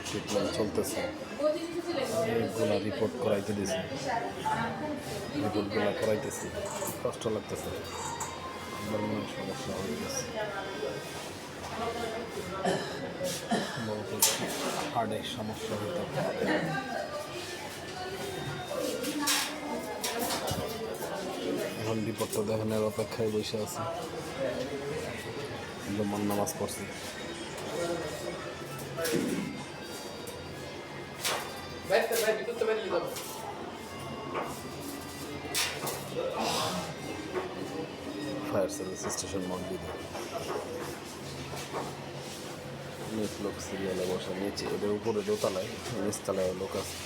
Treatment চলতেছে, এগুলা report করাইতে দিছে, রিপোর্টগুলো করাইতেছি, কষ্ট লাগতেছে, আমার মনে সমস্যা হয়ে গেছে, হার্টের সমস্যা হতে পারে। এখন রিপোর্টটা দেখানোর অপেক্ষায় বসে আছে, জুম্মার নামাজ পড়ছি। ফায়ার সার্ভিস স্টেশন মসজিদে অনেক লোক সিরিয়ালে বসা, নিচে এদের উপরে দোতলায়, নিচতলায় লোক আছে।